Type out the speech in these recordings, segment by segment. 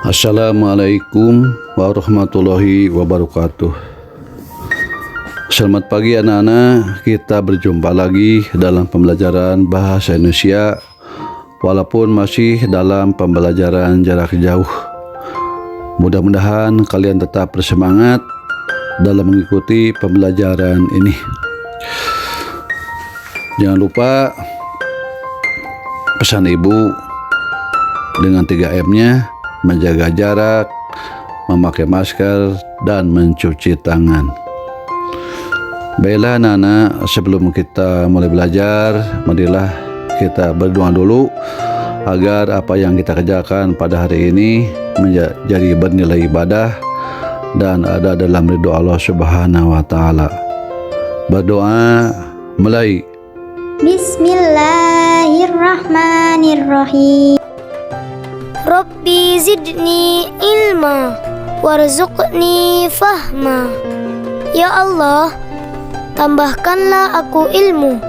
Assalamualaikum warahmatullahi wabarakatuh. Selamat pagi anak-anak, kita berjumpa lagi dalam pembelajaran bahasa Indonesia walaupun masih dalam pembelajaran jarak jauh. Mudah-mudahan kalian tetap bersemangat dalam mengikuti pembelajaran ini. Jangan lupa pesan ibu dengan 3M-nya, menjaga jarak, memakai masker, dan mencuci tangan. Baiklah anak-anak, sebelum kita mulai belajar, marilah kita berdoa dulu agar apa yang kita kerjakan pada hari ini menjadi bernilai ibadah dan ada dalam ridho Allah Subhanahu wa Ta'ala. Berdoa mulai. Bismillahirrahmanirrahim. Rabbi zidni ilma warzuqni fahma. Ya Allah, tambahkanlah aku ilmu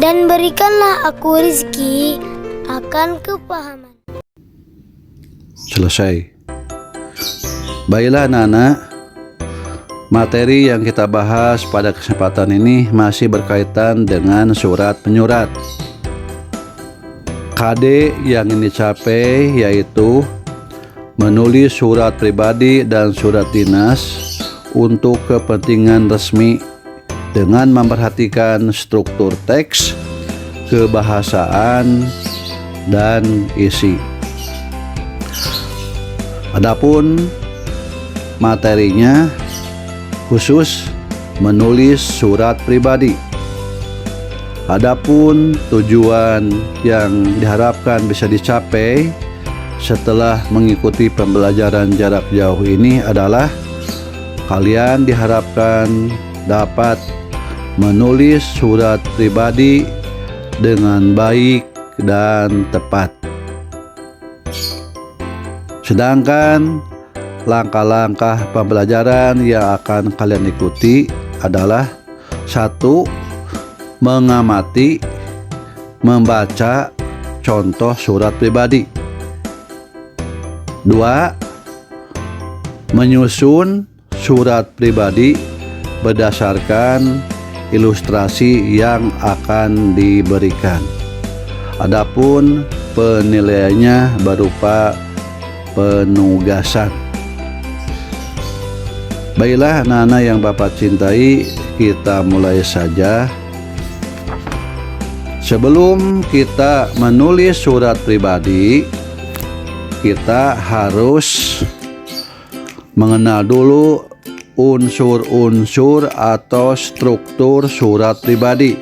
dan berikanlah aku rezeki akan kepahaman. Selesai. Baiklah anak-anak, materi yang kita bahas pada kesempatan ini masih berkaitan dengan surat penyurat. KD yang ingin dicapai yaitu menulis surat pribadi dan surat dinas untuk kepentingan resmi dengan memperhatikan struktur teks, kebahasaan, dan isi. Adapun materinya khusus menulis surat pribadi. Adapun tujuan yang diharapkan bisa dicapai setelah mengikuti pembelajaran jarak jauh ini adalah kalian diharapkan dapat menulis surat pribadi dengan baik dan tepat. Sedangkan langkah-langkah pembelajaran yang akan kalian ikuti adalah: 1. Mengamati, membaca contoh surat pribadi. 2. Menyusun surat pribadi berdasarkan ilustrasi yang akan diberikan. Adapun penilaiannya berupa penugasan. Baiklah anak-anak yang Bapak cintai, kita mulai saja. Sebelum kita menulis surat pribadi, kita harus mengenal dulu unsur-unsur atau struktur surat pribadi.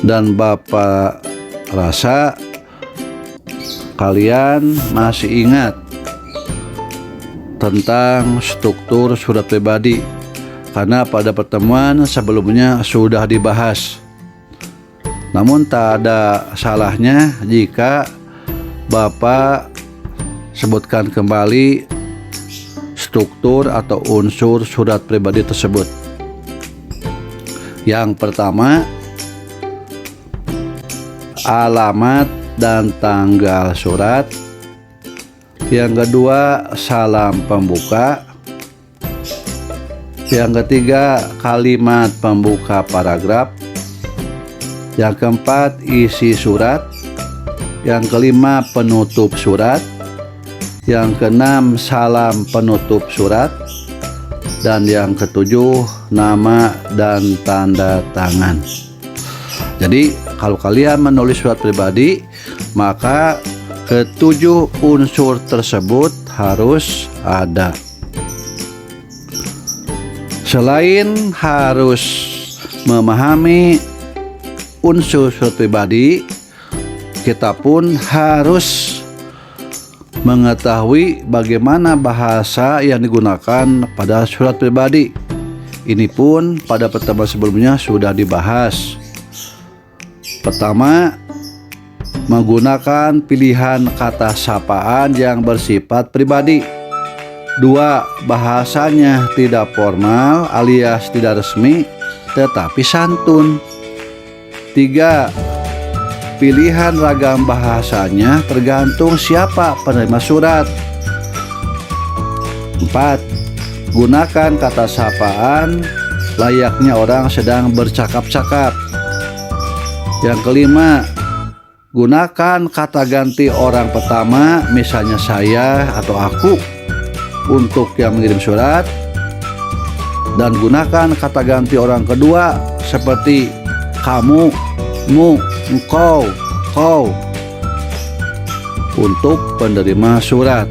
Dan Bapak rasa kalian masih ingat tentang struktur surat pribadi, karena pada pertemuan sebelumnya sudah dibahas. Namun tak ada salahnya jika Bapak sebutkan kembali struktur atau unsur surat pribadi tersebut. Yang pertama, alamat dan tanggal surat. Yang kedua, salam pembuka. Yang ketiga, kalimat pembuka paragraf. Yang keempat, isi surat. Yang kelima, penutup surat. Yang keenam, salam penutup surat. Dan yang ketujuh, nama dan tanda tangan. Jadi kalau kalian menulis surat pribadi, maka ketujuh unsur tersebut harus ada. Selain harus memahami unsur surat pribadi, kita pun harus mengetahui bagaimana bahasa yang digunakan pada surat pribadi. Ini pun pada pertemuan sebelumnya sudah dibahas. Pertama, menggunakan pilihan kata sapaan yang bersifat pribadi. 2. Bahasanya tidak formal alias tidak resmi tetapi santun. 3. Pilihan ragam bahasanya tergantung siapa penerima surat. 4. Gunakan kata sapaan layaknya orang sedang bercakap-cakap. Yang kelima, gunakan kata ganti orang pertama, misalnya saya atau aku untuk yang mengirim surat, dan gunakan kata ganti orang kedua seperti kamu, mu, engkau, kau untuk penerima surat.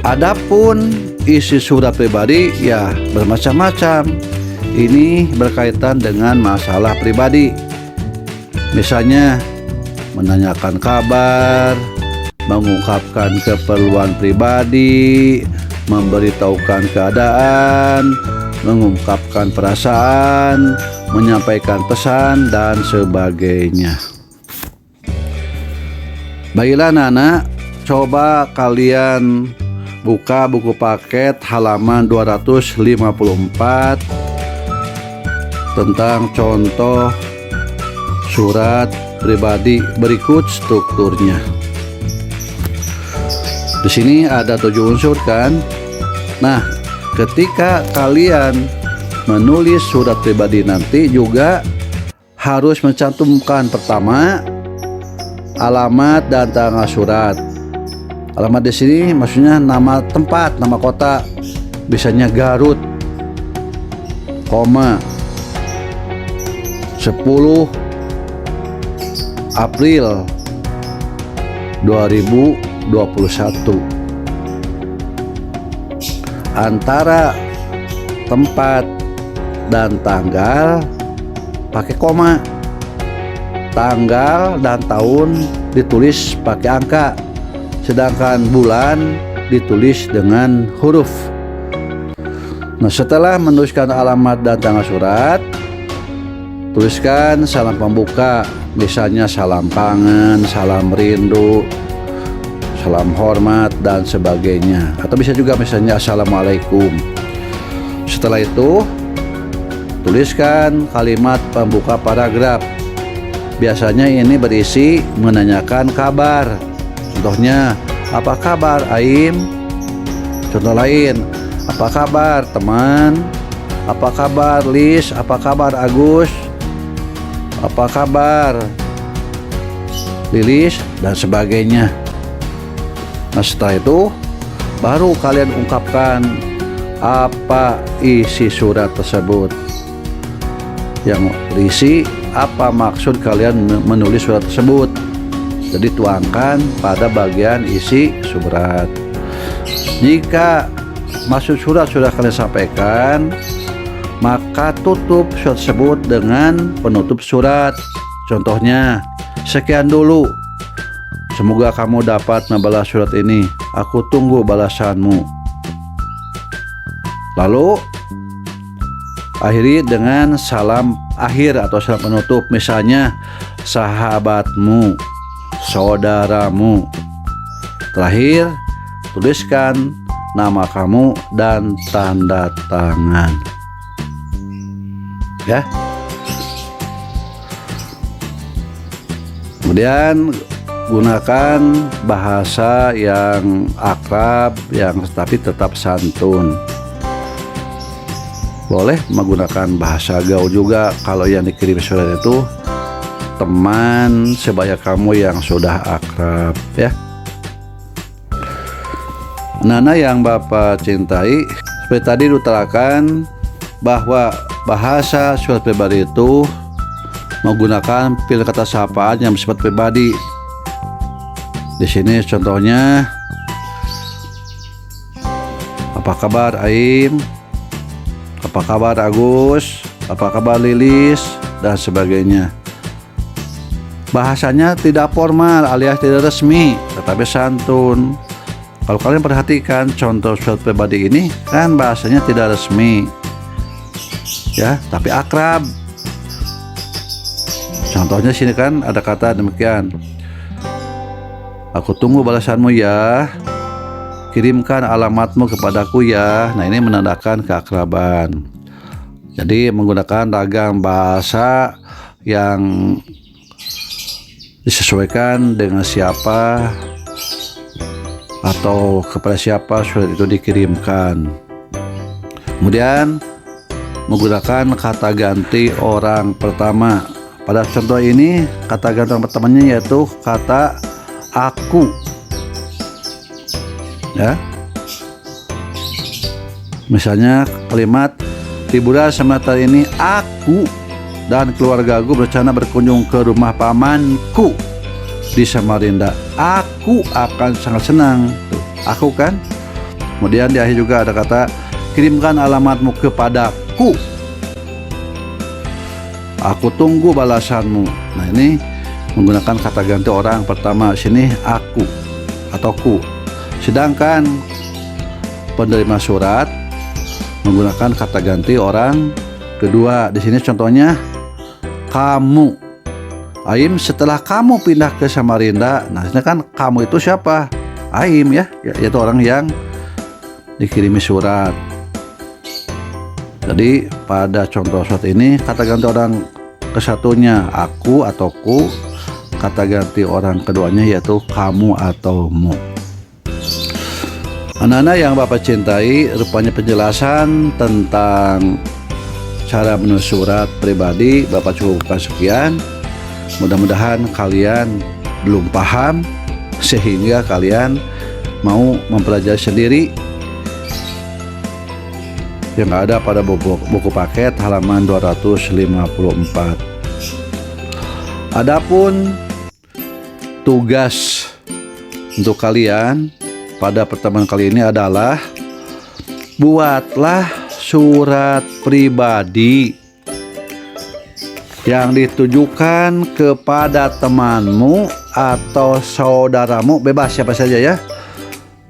Adapun isi surat pribadi ya bermacam-macam. Ini berkaitan dengan masalah pribadi. Misalnya menanyakan kabar, mengungkapkan keperluan pribadi, memberitahukan keadaan, mengungkapkan perasaan, menyampaikan pesan, dan sebagainya. Baiklah anak-anak, coba kalian buka buku paket halaman 254 tentang contoh surat pribadi. Berikut strukturnya. Di sini ada 7 unsur kan? Nah, ketika kalian menulis surat pribadi nanti juga harus mencantumkan pertama alamat dan tanggal surat. Alamat di sini maksudnya nama tempat, nama kota, biasanya Garut, 10 April 2021. Antara tempat dan tanggal pakai koma. Tanggal dan tahun ditulis pakai angka, sedangkan bulan ditulis dengan huruf. Nah, setelah menuliskan alamat dan tanggal surat, tuliskan salam pembuka, misalnya salam kangen, salam rindu, salam hormat, dan sebagainya. Atau bisa juga misalnya assalamualaikum. Setelah itu, tuliskan kalimat pembuka paragraf. Biasanya ini berisi menanyakan kabar. Contohnya, apa kabar Aim? Contoh lain, apa kabar teman? Apa kabar Lis? Apa kabar Agus? Apa kabar Lilis? Dan sebagainya. Nah, setelah itu baru kalian ungkapkan apa isi surat tersebut. Yang berisi apa maksud kalian menulis surat tersebut. Jadi tuangkan pada bagian isi surat. Jika maksud surat sudah kalian sampaikan, maka tutup surat tersebut dengan penutup surat. Contohnya, sekian dulu. Semoga kamu dapat membalas surat ini. Aku tunggu balasanmu. Lalu akhiri dengan salam akhir atau salam penutup, misalnya sahabatmu, saudaramu. Terakhir, tuliskan nama kamu dan tanda tangan. Ya. Kemudian gunakan bahasa yang akrab, yang tapi tetap santun. Boleh menggunakan bahasa gaul juga kalau yang dikirim surat itu teman sebaya kamu yang sudah akrab, ya. Nana yang Bapak cintai, seperti tadi diutarakan bahwa bahasa surat pribadi itu menggunakan pilihan kata sapaan yang bersifat pribadi. Di sini contohnya, apa kabar Aim? Apa kabar Agus? Apa kabar Lilis? Dan sebagainya. Bahasanya tidak formal alias tidak resmi, tetapi santun. Kalau kalian perhatikan contoh surat pribadi ini kan bahasanya tidak resmi, ya, tapi akrab. Contohnya sini kan ada kata demikian. Aku tunggu balasanmu ya. Kirimkan alamatmu kepadaku ya. Nah, ini menandakan keakraban. Jadi menggunakan ragam bahasa yang disesuaikan dengan siapa atau kepada siapa surat itu dikirimkan. Kemudian menggunakan kata ganti orang pertama. Pada contoh ini kata ganti orang pertamanya yaitu kata aku. Ya. Misalnya kalimat liburan semester ini aku dan keluargaku berencana berkunjung ke rumah pamanku di Samarinda. Aku akan sangat senang. Tuh, aku kan. Kemudian di akhir juga ada kata kirimkan alamatmu kepadaku. Aku tunggu balasanmu. Nah, ini menggunakan kata ganti orang pertama sini aku atau ku. Sedangkan penerima surat menggunakan kata ganti orang kedua. Di sini contohnya kamu. Aim, setelah kamu pindah ke Samarinda. Nah, ini kan kamu itu siapa? Aim ya, yaitu orang yang dikirimi surat. Jadi pada contoh surat ini kata ganti orang kesatunya aku atau ku, kata ganti orang keduanya yaitu kamu atau mu. Anak-anak yang Bapak cintai, rupanya penjelasan tentang cara menulis surat pribadi Bapak cukupkan sekian. Mudah-mudahan kalian belum paham sehingga kalian mau mempelajari sendiri yang ada pada buku paket halaman 254. Adapun tugas untuk kalian pada pertemuan kali ini adalah buatlah surat pribadi yang ditujukan kepada temanmu atau saudaramu, bebas siapa saja ya.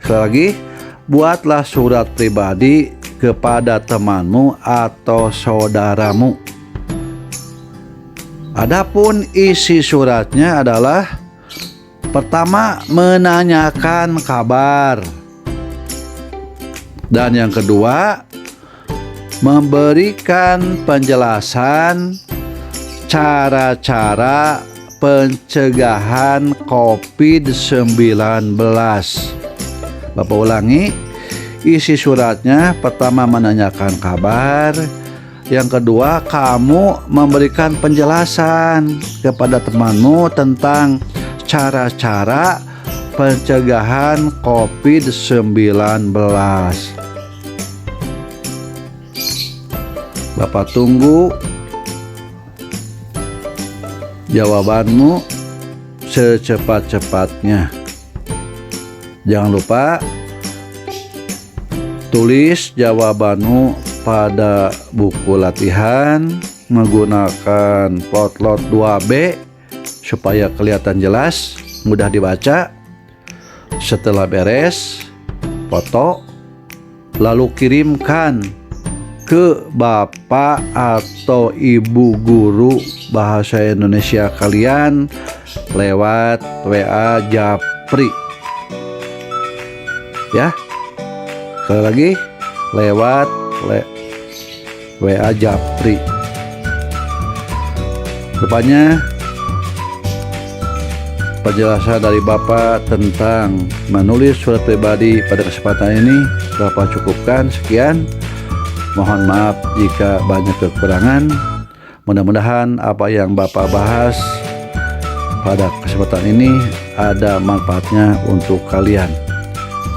Sekali lagi, buatlah surat pribadi kepada temanmu atau saudaramu. Adapun isi suratnya adalah pertama menanyakan kabar, dan yang kedua memberikan penjelasan cara-cara pencegahan COVID-19. Bapak ulangi, isi suratnya pertama menanyakan kabar, yang kedua kamu memberikan penjelasan kepada temanmu tentang cara-cara pencegahan COVID-19. Bapak tunggu jawabanmu secepat-cepatnya. Jangan lupa tulis jawabanmu pada buku latihan menggunakan potlot 2B supaya kelihatan jelas, mudah dibaca. Setelah beres, foto, lalu kirimkan ke Bapak atau Ibu guru bahasa Indonesia kalian lewat WA Japri. Ya. Sekali lagi, lewat WA Japri. Rupanya penjelasan dari Bapak tentang menulis surat pribadi pada kesempatan ini Bapak cukupkan sekian. Mohon maaf jika banyak kekurangan. Mudah-mudahan apa yang Bapak bahas pada kesempatan ini ada manfaatnya untuk kalian.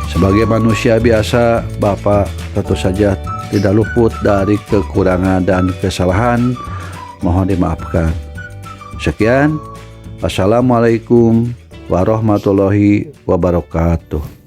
Sebagai manusia biasa, Bapak tentu saja tidak luput dari kekurangan dan kesalahan. Mohon dimaafkan. Sekian. Assalamualaikum warahmatullahi wabarakatuh.